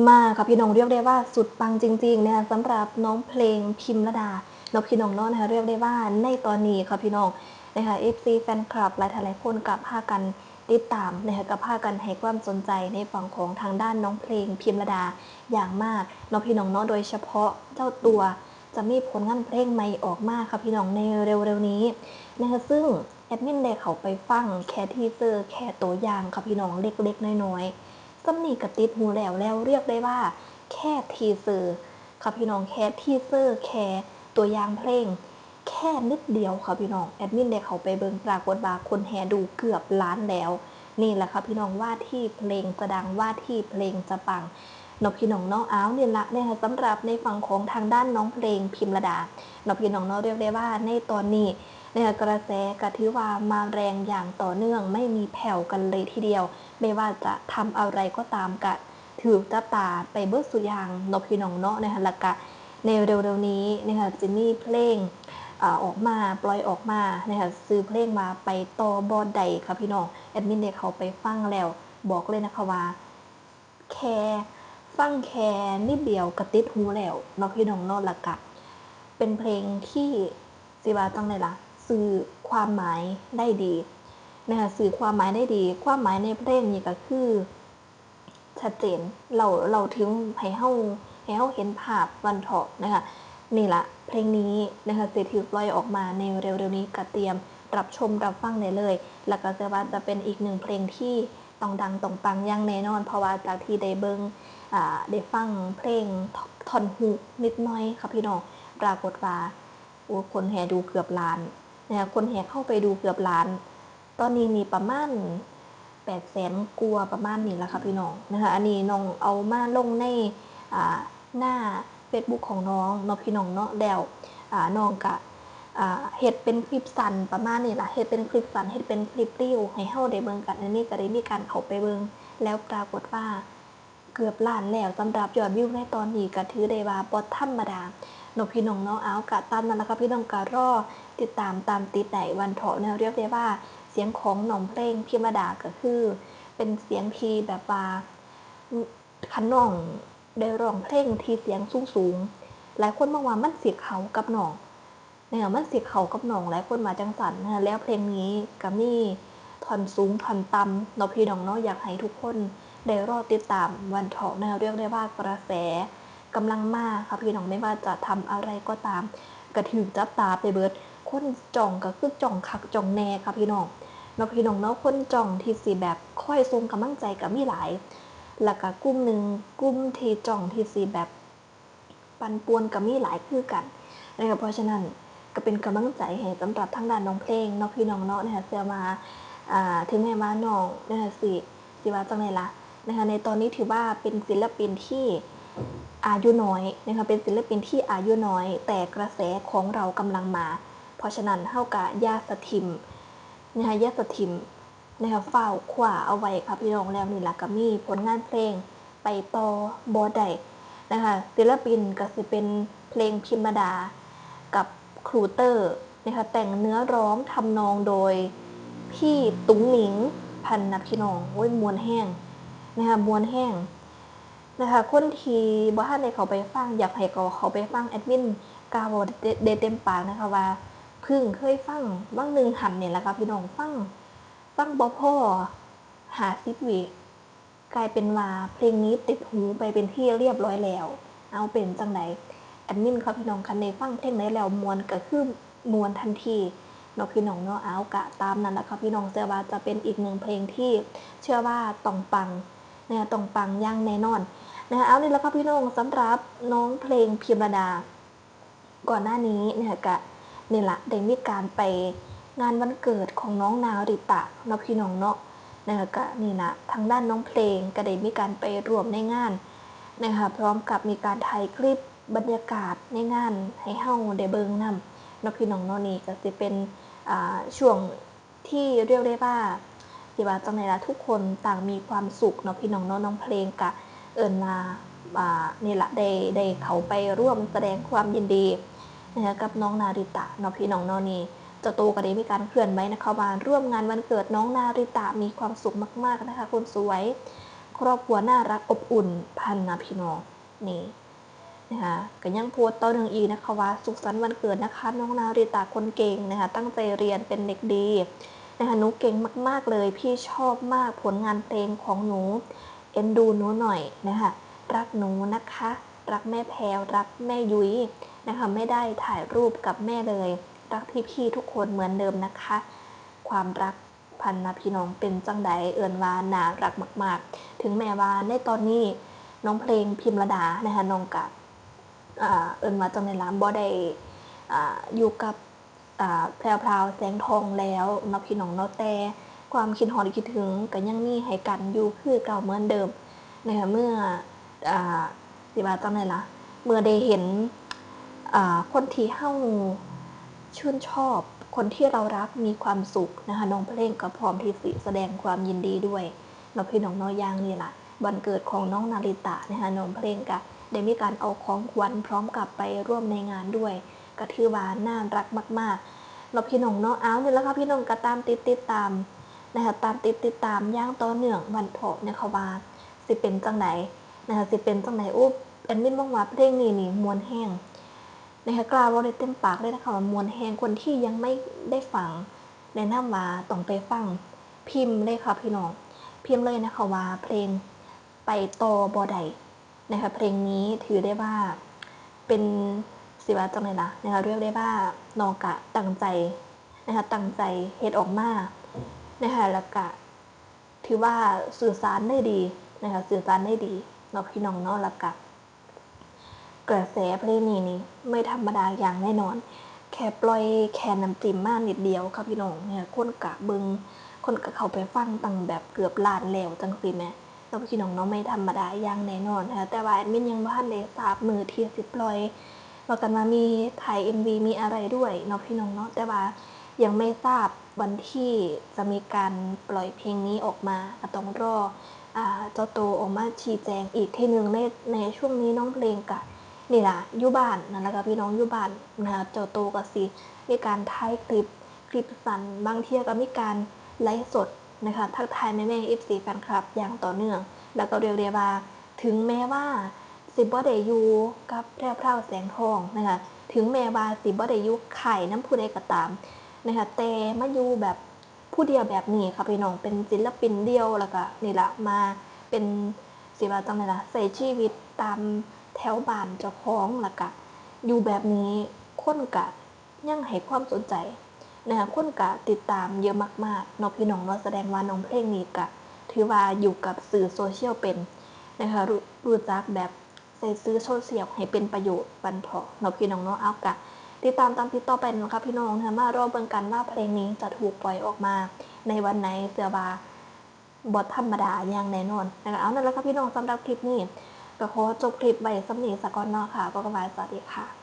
มาค่ะพี่น้องเรียกได้ว่าสุดปังจริงๆนะคะสำหรับน้องเพลงพิมรดาน้องพี่น้องเนาะนะคะเรียกได้ว่าในตอนนี้ค่ะพี่น้องนะคะ FC แฟนคลับหลายคนกับพากันติดตามนะคะกับพากันให้ความสนใจในฝั่งของทางด้านน้องเพลงพิมรดาอย่างมากน้องพี่น้องเนาะโดยเฉพาะเจ้าตัวจะมีผลงานเพลงใหม่ออกมาค่ะพี่น้องในเร็วๆนี้นะคะซึ่งแอดมินได้เขาไปฟังแค่ทีเซอร์แค่ตัวอย่างค่ะพี่น้องเล็กๆน้อยๆซ้ำนี่กระติดหูแล้วเรียกได้ว่าแค่ทีเซอร์ค่ะพี่น้องแค่ทีเซอร์แค่ตัวอย่างเพลงแค่นิดเดียวค่ะพี่น้องแอดมินได้เขาไปเบิ่งปรากฏว่าคนแห่ดูเกือบล้านแล้วนี่แหละค่ะพี่น้องว่าที่เพลงจะดังว่าที่เพลงจะปังนกพี่น้องเนาะอ้าวเนี่ยละเนี่ยค่ะสำหรับในฝั่งของทางด้านน้องเพลงพิมรดานกพี่น้องเนาะเรียกได้ว่าในตอนนี้เนี่ยกระแสกระถือว่ามาแรงอย่างต่อเนื่องไม่มีแผ่วกันเลยทีเดียวไม่ว่าจะทำอะไรก็ตามกะถือจับตาไปเบิดสุยางนกพี่น้องเนาะนะคะแล้วก็ในเร็วๆนี้นะคะจะมีเพลงออกมาปล่อยออกมานะคะซื้อเพลงมาไปต่อบอดใดค่ะพี่น้องแอดมินเด็กเขาไปฟังแล้วบอกเลยนะคะว่าแค่ฟังแค่นิดเดียวกระติดหูแล้วนกพี่น้องเนาะแล้วก็เป็นเพลงที่สิว่าจังเลยล่ะสื่อความหมายได้ดีนะคะสื่อความหมายได้ดีความหมายในเพลงนี้ก็คือชัดเจนเราถึงให้เฮาเห็นภาพวันเถาะนะคะนี่ละเพลงนี้นะคะจะถูกปล่อยออกมาในเร็วๆนี้ก็เตรียมรับชมรับฟังได้เลยแล้วก็เชื่อว่าจะเป็นอีกหนึ่งเพลงที่ต้องดังต้องปังอย่างแน่นอนเพราะว่าจากที่ได้เบิ่งได้ฟังเพลงท่อนฮุกนิดหน่อยค่ะพี่น้องปรากฏว่าคนแห่ดูเกือบล้านนะคะคนแห่เข้าไปดูเกือบล้านตอนนี้มีประมาณ800,000กว่าประมาณนี้แหละค่ะพี่น้องนะคะอันนี้น้องเอามาลงในหน้า Facebook ของน้องเนาะพี่น้องเนาะแล้วน้องกะเฮ็ดเป็นคลิปสั้นประมาณนี้ล่ะเฮ็ดเป็นคลิปสั้นเฮ็ดเป็นคลิปรีวให้เฮาได้เบิ่งกันอันนี้ก็ได้มีการเข้าไปเบิ่งแล้วปรากฏว่าเกือบล้านแล้วสำหรับยอดวิวในตอนนี้ก็ถือได้ว่าบ่ธรรมดาเนาะพี่น้องเนาะเอากะตามนั้นล่ะค่ะพี่น้องก็รอติดตามตามติดได้วันเถาะแนวเรียกได้ว่าเสียงของน้องเพลงพิมรดาก็คือเป็นเสียงที่แบบว่าคันน้องได้ร้องเพลงที่เสียงสูงหลายคนบอกว่ามันสิเข้ากับน้องเนี่ยมันสิเข้ากับน้องหลายคนมาจังสันนะแล้วเพลงนี้ก็มีท่อนสูงท่อนต่ำเนาะพี่น้องเนาะอยากให้ทุกคนได้รอติดตามวันเถาะนะเรียกได้ว่ากระแสกำลังมาค่ะพี่น้องไม่ว่าจะทำอะไรก็ตามกระถือจับตาไปเบิดคนจ่องก็คือจ่องคักจ่องแน่ค่ะพี่น้องเนาะพี่น้องเนาะคนจ่องที่สิแบบค่อยทรงกำลังใจกับมีหลายแล้วก็กลุ่มหนึ่งกลุ่มที่จ่องที่สิแบบปั่นป่วนกับมีหลายคือกันนะคะเพราะฉะนั้นก็เป็นกำลังใจให้สำหรับทางด้านน้องเพลงเนาะพี่น้องเนาะนะคะเสียมาถึงแม้ว่าน้องนะคะสิว่าจังไดล่ะนะคะในตอนนี้ถือว่าเป็นศิลปินที่อายุน้อยนะคะเป็นศิลปินที่อายุน้อยแต่กระแสของเรากำลังมาเพราะฉะนั้นเฮากะอย่าสะถิมนะคะอย่าสะถิมนะคะเฝ้าคว้าเอาไว้ค่ะพี่น้องแล้วนี่ล่ะก็มีผลงานเพลงไปต่อบ่ได้นะคะศิลปินก็สิเป็นเพลงพิมดากับครูเตอร์นะคะแต่งเนื้อร้องทำนองโดยพี่ตุ้งหนิงพันนะพี่น้องโอ้ยมวนแห้งนะคะมวนแห้งนะคะคนที่บ่ทันได้เขาไปฟังอยากให้เขาไปฟังแอดมินกาบ่ได้เต็มปากนะคะว่าเพิ่งเคยฟังบางนึงหันเนี่ยแหละค่ะพี่น้องฟังบ่พอ50วิกลายเป็นว่าเพลงนี้ติดหูไปเป็นที่เรียบร้อยแล้วเอาเป็นจังไดแอดมินครับพี่น้องคันได้ฟังเพลงไหนแล้วมวนก็คือมวนทันทีเนาะพี่น้องเนาะเอากะตามนั้นแหละครับพี่น้องเชื่อว่าจะเป็นอีกหนึ่งเพลงที่เชื่อว่าต้องปังเนี่ยต้องปังอย่างแน่นอนนะคะเอานี่แล้วครับพี่น้องสำหรับน้องเพลงพิมรดาก่อนหน้านี้เนี่ยกะนี่ละได้มีการไปงานวันเกิดของน้องนาริตะเนาะพี่น้องเนาะนะคะกะนี่นะทางด้านน้องเพลงก็ได้มีการไปร่วมในงานนะคะพร้อมกับมีการถ่ายคลิปบรรยากาศในงานให้เฮาได้เบิ่งนำเนาะพี่น้องเนาะนี่ก็สิเป็นช่วงที่เรียกได้ว่าที่ว่าจังได๋ล่ะทุกคนต่างมีความสุขเนาะพี่น้องเนาะน้องเพลงกะเอิ้นว่านี่ละได้เขาไปร่วมแสดงความยินดีนะคะกับน้องนาริตะเนาะพี่น้องเนาะนี่เจ้าตัวก็ได้มีการเคลื่อนไหวนะคะว่าร่วมงานวันเกิดน้องนาริตะมีความสุขมากๆนะคะคนสวย ครอบครัวน่ารักอบอุ่นพันนะพี่น้องนี่นะคะก็ยังโพสต์ต่อหนึ่งอีกนะคะว่าสุขสันต์วันเกิดนะคะน้องนาริตาคนเก่งนะคะตั้งใจเรียนเป็นเด็กดีนะคะหนูเก่งมากๆเลยพี่ชอบมากผลงานเพลงของหนูเอ็นดูหนูหน่อยนะคะรักหนูนะคะรักแม่แพรวรักแม่ยุ้ยนะคะไม่ได้ถ่ายรูปกับแม่เลยรักพี่ๆทุกคนเหมือนเดิมนะคะความรักพันนะพี่น้องเป็นจังใดเอิญว่าน่ารักมากๆถึงแม้ว่าในตอนนี้น้องเพลงพิมระดานะคะน้องกับเอิญว่าจังในร้านบ่ได้อยู่กับแพรวพราวแสงทองแล้วเนาะพี่น้องเนาะแต่ความคิดฮอดคิดถึงก็ยังมีให้กันอยู่คือเก่าเหมือนเดิมนะคะเมื่อสิว่าจังได๋ล่ะเมื่อได้เห็นคนที่เฮาชื่นชอบคนที่เรารักมีความสุขนะคะน้องเพลงก็พร้อมที่สิแสดงความยินดีด้วยเนาะพี่น้องเนาะอย่างนี่ล่ะวันเกิดของน้องนาริตะนะคะน้องเพลงก็ได้มีการเอาของขวัญพร้อมกับไปร่วมในงานด้วยก็ถือว่าน่ารักมากๆเราพี่น้องเนาะเอาเนี่ยแล้วค่ะพี่น้องก็ตามติดตามนะคะตามติดตามอย่างต่อเนื่องวันเพาะเนี่ยเขาว่าสิเป็นจังไหนนะคะสิเป็นจังไหนอุ๊บแอดมินบอกว่าเพลงนี้นี่มวนแห้งนะคะกล่าวว่าได้เต็มปากเลยนะคะว่ามวนแห้งคนที่ยังไม่ได้ฟังแนะนำว่าต้องไปฟังพิมพ์เลยค่ะพี่น้องพิมพ์เลยนะคะว่าเพลงไปต่อบ่ได้นะคะเพลงนี้ถือได้ว่าเป็นสิว่าจังได๋ล่ะนะคะเรียกได้ว่าน้องก็ตั้งใจนะคะตั้งใจเฮ็ดออกมานะคะแล้วก็ถือว่าสื่อสารได้ดีนะคะสื่อสารได้ดีเนาะพี่น้องเนาะแล้วก็กระแสเพลงนี้นี่ไม่ธรรมดาอย่างแน่นอนแค่ปล่อยแค่น้ำจิ้มมานิดเดียวค่ะพี่น้องเนี่ยคนก็เบิ่งคนก็เข้าไปฟังตั้งแบบเกือบล้านแล้วจังซี่แหมเนาะพี่น้องเนาะไม่ธรรมดาอย่างแน่นอนนะคะแต่ว่าแอดมินยังบ่ทันได้ทราบมื้อที่สิปล่อยว่ากันว่ามีถ่าย MV มีอะไรด้วยเนาะพี่น้องเนาะแต่ว่ายังไม่ทราบวันที่จะมีการปล่อยเพลงนี้ออกมาก็ต้องรอเจ้าตัวออกมาชี้แจงอีกทีนึงในช่วงนี้น้องเพลงก็นี่ล่ะอยู่บ้านนั่นแหละค่ะพี่น้องอยู่บ้านนะคะเจ้าตัวก็สิมีการถ่ายคลิปสั้นบางเที่ยก็มีการไลฟ์สดนะคะทักทายแม่ๆ FC แฟนคลับอย่างต่อเนื่องแล้วก็เรียกได้ว่าถึงแม้ว่าสิบ่ได้อยู่กับแพรวพราวแสงทองนะคะถึงแม้ว่าสิบ่ได้อยู่ค่ายน้ำผู้ใดก็ตามนะคะแต่มาอยู่แบบผู้เดียวแบบนี้ค่ะพี่น้องเป็นศิลปินเดียวแล้วก็นี่ละมาเป็นสิว่าจังได๋ล่ะใช้ชีวิตตามแถวบ้านเจ้าของแล้วก็อยู่แบบนี้คนก็ยังให้ความสนใจนะคะคนก็ติดตามเยอะมากๆเนาะพี่น้องเนาะแสดงว่าน้องเพลงนี้ก็ถือว่าอยู่กับสื่อโซเชียลเป็นนะคะรู้จักแบบใช้สื่อโซเชียลให้เป็นประโยชน์บันเถาะเนาะพี่น้องเนาะเอากะติดตามตามติดต่อไปนะคะพี่น้องนะคะมารอเบิ่งกันว่าเพลงนี้จะถูกปล่อยออกมาในวันไหนเสือว่าบ่ธรรมดาอย่างแน่นอนนะคะเอานั่นแหละค่ะพี่น้องสำหรับคลิปนี้ก็ขอจบคลิปไว้สำนี้ซะก่อนเนาะค่ะก็ประมาณสวัสดีค่ะ